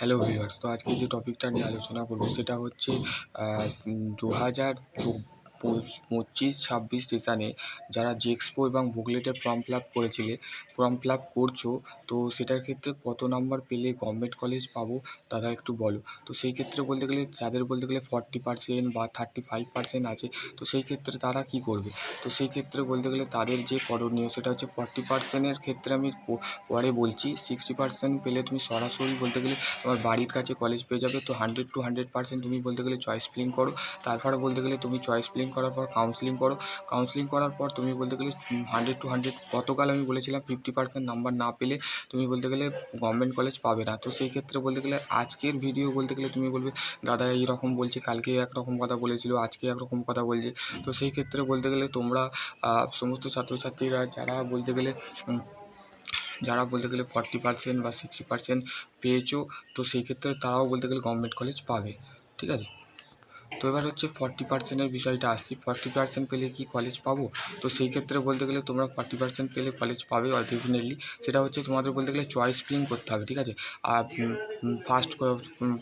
Hello viewers, তো আজকে যে টপিকটা নিয়ে আলোচনা করবো সেটা হচ্ছে 2025-26 সেশানে যারা জেক্সপো এবং বুকলেটের ফর্ম ফিল আপ করেছিলে, ফর্ম ফিল আপ করছো, তো সেটার ক্ষেত্রে কত নাম্বার পেলে গভর্নমেন্ট কলেজ পাবো দাদা একটু বলো। তো সেই ক্ষেত্রে বলতে গেলে যাদের বলতে গেলে 40% বা 35% আছে, তো সেই ক্ষেত্রে তারা কী করবে? তো সেই ক্ষেত্রে বলতে গেলে তাদের যে করণীয় সেটা হচ্ছে 40%-এর ক্ষেত্রে আমি পরে বলছি। 60% পেলে তুমি সরাসরি বলতে গেলে তোমার বাড়ির কাছে কলেজ পেয়ে যাবে। তো 100% তুমি বলতে গেলে চয়েস ফিলিং করো। তারপরে বলতে গেলে তুমি চয়েস ফিলিং করার পর কাউন্সেলিং করো। কাউন্সেলিং করার পর তুমি বলতে গেলে 100 গতকাল আমি বলেছিলাম 50% নাম্বার না পেলে তুমি বলতে গেলে গভর্নমেন্ট কলেজ পাবে না। তো সেই ক্ষেত্রে বলতে গেলে আজকের ভিডিও বলতে গেলে তুমি বলবে দাদা এইরকম বলছে, কালকে একরকম কথা বলেছিল, আজকে একরকম কথা বলছে। তো সেই ক্ষেত্রে বলতে গেলে তোমরা সমস্ত ছাত্রছাত্রীরা যারা বলতে গেলে 40% বা 60% পেয়েছো, তো সেই ক্ষেত্রে তারাও বলতে গেলে গভর্নমেন্ট কলেজ পাবে। ঠিক আছে? তো এবার হচ্ছে 40%-এর বিষয়টা আসছি। 40% পেলে কি কলেজ পাবো? তো সেই ক্ষেত্রে বলতে গেলে তোমরা 40% পেলে কলেজ পাবে ডেফিনেটলি। সেটা হচ্ছে তোমাদের বলতে গেলে চয়েস ফিলিং করতে হবে। ঠিক আছে? আর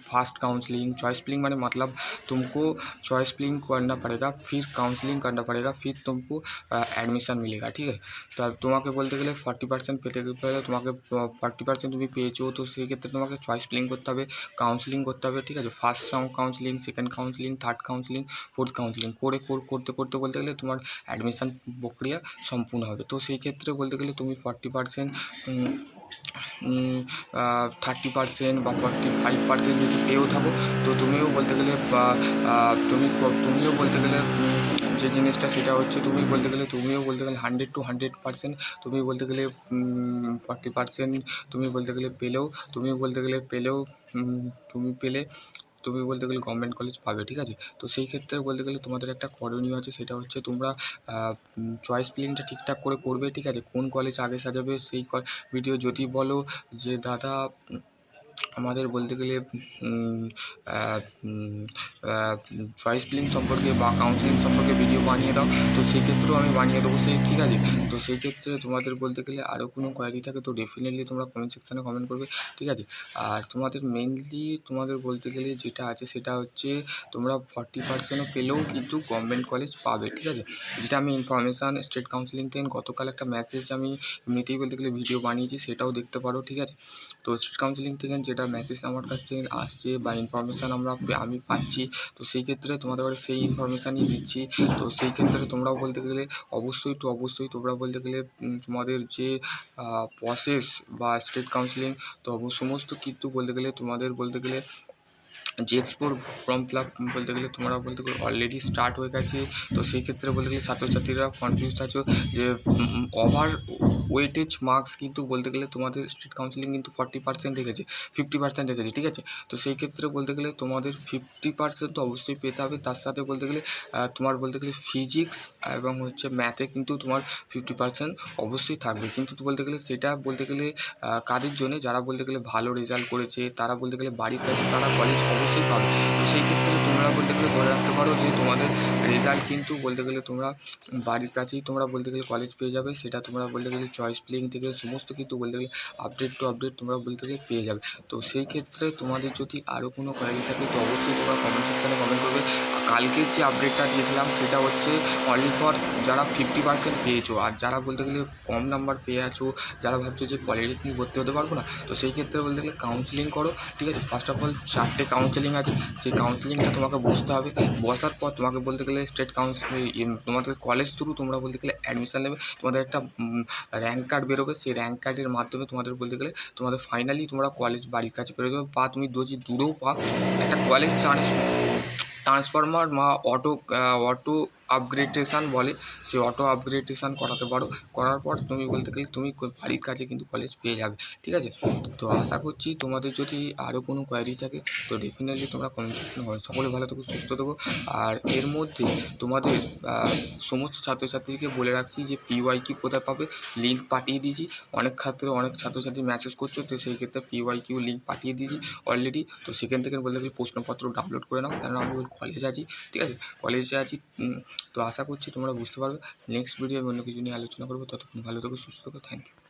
फास्ट काउंसलिंग चॉइस फिलिंग माने मतलब तुमको चॉइस फिलिंग करना पड़ेगा, फिर काउंसलिंग करना पड़ेगा, फिर तुमको एडमिशन मिलेगा। ठीक है? तो তোমাকে বলতে গেলে 40% পেতে গেলে তোমাকে 40% তুমি পেয়েছো, তো সেই ক্ষেত্রে তোমাকে চয়েস ফিলিং করতে হবে, কাউন্সেলিং করতে হবে। ঠিক আছে? First counselling, second counselling, third counselling, fourth counselling করতে করতে বলতে গেলে তোমার অ্যাডমিশান প্রক্রিয়া সম্পূর্ণ হবে। তো সেই ক্ষেত্রে বলতে গেলে তুমি 40% 30% বা 45% যদি পেয়েও থাকো, তো তুমিও বলতে গেলে তুমিও বলতে গেলে যে জিনিসটা সেটা হচ্ছে তুমিও বলতে গেলে 100% তুমি বলতে গেলে 40% তুমি বলতে গেলে পেলেও তুমি বলতে গেলে গভর্নমেন্ট কলেজ পাবে। ঠিক আছে? তো সেই ক্ষেত্রে বলতে গেলে তোমাদের একটা করণীয় আছে, সেটা হচ্ছে তোমরা চয়েস ফিলিংটা ঠিকঠাক করে করবে। ঠিক আছে? কোন কলেজ আগে সাজাবে সেই ভিডিও যদি বলো যে দাদা আমাদের বলতে গেলে চয়েস ফিলিং সম্পর্কে বা কাউন্সেলিং সম্পর্কে ভিডিও বানিয়ে দাও, তো সেই ক্ষেত্রেও আমি বানিয়ে দেবো। ঠিক আছে? তো সেই ক্ষেত্রে তোমাদের বলতে গেলে আরও কোনো কোয়ারি থাকে তো ডেফিনেটলি তোমরা কমেন্ট সেকশানে কমেন্ট করবে। ঠিক আছে? আর তোমাদের মেনলি তোমাদের বলতে গেলে যেটা আছে সেটা হচ্ছে তোমরা 40%ও পেলেও কিন্তু গভর্নমেন্ট কলেজ পাবে। ঠিক আছে? যেটা আমি ইনফরমেশান স্টেট কাউন্সিলিং থেকে গতকাল একটা মেসেজ আমি এমনিতেই বলতে গেলে ভিডিও বানিয়েছি, সেটাও দেখতে পারো। ঠিক আছে? তো স্টেট কাউন্সিলিং থেকে যেটা মেসেজ আমার কাছে আসছে বা ইনফরমেশান আমি পাচ্ছি, তো সেই ক্ষেত্রে তোমাদের সেই ইনফরমেশানই দিচ্ছি। তো সেই ক্ষেত্রে তোমরাও বলতে গেলে অবশ্যই তোমরা বলতে গেলে তোমাদের যে প্রসেস বা স্টেট কাউন্সিলিং, তো সমস্ত কিন্তু বলতে গেলে তোমাদের বলতে গেলে জেক্সপোর ফর্ম ফিল আপ বলতে গেলে তোমরা বলতে গেলে অলরেডি স্টার্ট হয়ে গেছে। তো সেই ক্ষেত্রে বলতে গেলে ছাত্রছাত্রীরা কনফিউজড আছো যে ওভার ওয়েটেজ মার্কস কিন্তু বলতে গেলে তোমাদের স্টেট কাউন্সিলিং কিন্তু 40% রেখেছে, 50% রেখেছে। ঠিক আছে? তো সেই ক্ষেত্রে বলতে গেলে তোমাদের 50% তো অবশ্যই পেতে হবে। তার সাথে বলতে গেলে তোমার বলতে গেলে ফিজিক্স এবং হচ্ছে ম্যাথে কিন্তু তোমার 50% অবশ্যই থাকবে। কিন্তু বলতে গেলে সেটা বলতে গেলে কাদের জন্যে? যারা বলতে গেলে ভালো রেজাল্ট করেছে, তারা বলতে গেলে বাড়ির কাছে তারা কলেজ অবশ্যই পাবে। তো সেই ক্ষেত্রে তোমরা বলতে গেলে ধরে রাখতে পারো যে তোমাদের রেজাল্ট কিন্তু বলতে গেলে তোমরা বাড়ির কাছেই তোমরা বলতে গেলে কলেজ পেয়ে যাবে। সেটা তোমরা বলতে গেলে চয়েস ফিলিং থেকে সমস্ত কিন্তু বলতে গেলে আপডেট টু আপডেট তোমরা বলতে গেলে পেয়ে যাবে। তো সেই ক্ষেত্রে তোমাদের যদি আরও কোনো কোয়ারি থাকে তো অবশ্যই তোমরা কমেন্ট সেকশানে কমেন্ট করবে। কালকের যে আপডেটটা দিয়েছিলাম সেটা হচ্ছে অনলি ফর যারা 50% পেয়েছো, আর যারা বলতে গেলে কম নাম্বার পেয়ে আছো, যারা ভাবছো যে পলিটেকনিক ভর্তি হতে পারবো না, তো সেই ক্ষেত্রে বলতে গেলে কাউন্সেলিং করো। ঠিক আছে? ফার্স্ট অফ অল 4টে কাউন্সেলিং আছে, সেই কাউন্সেলিংটা তোমাকে বসতে হবে। বসার পর তোমাকে বলতে গেলে স্টেট তোমাদের কলেজ থ্রু তোমরা বলতে গেলে অ্যাডমিশান নেবে। তোমাদের একটা র্যাঙ্ক কার্ড বেরোবে, সেই র্যাঙ্ক কার্ডের মাধ্যমে তোমাদের বলতে গেলে তোমাদের ফাইনালি তোমরা কলেজ বাড়ির কাছে পেয়ে যাবে, বা তুমি যদি দূরেও পাও একটা কলেজ ট্রান্সফরমার বা অটো আপগ্রেডেশান বলে, সেই অটো আপগ্রেডেশান করাতে পারো। করার পর তুমি বলতে গেলে তুমি বাড়ির কাছে কিন্তু কলেজ পেয়ে যাবে। ঠিক আছে? তো আশা করছি তোমাদের যদি আরও কোনো কোয়ারি থাকে তো ডেফিনেটলি তোমরা কমেন্ট সেকশনে বলো। সকলে ভালো থেকো, সুস্থ থেকো। আর এর মধ্যে তোমাদের সমস্ত ছাত্রছাত্রীকে বলে রাখছি যে PYQ কোথায় পাবে, লিঙ্ক পাঠিয়ে দিয়েছি। অনেক ছাত্রছাত্রী মেসেজ করছো, তো সেই ক্ষেত্রে PYQ লিঙ্ক পাঠিয়ে দিয়েছি অলরেডি। তো সেখান থেকে বলতে গেলে প্রশ্নপত্র ডাউনলোড করে নাও, কেননা আমি কলেজে আছি। ঠিক আছে? কলেজে আছি। তো আশা করছি তোমরা বুঝতে পারবে। নেক্সট ভিডিও আমি অন্য কিছু নিয়ে আলোচনা করবো। ততক্ষণ ভালো থেকো, সুস্থ থেকো। Thank you.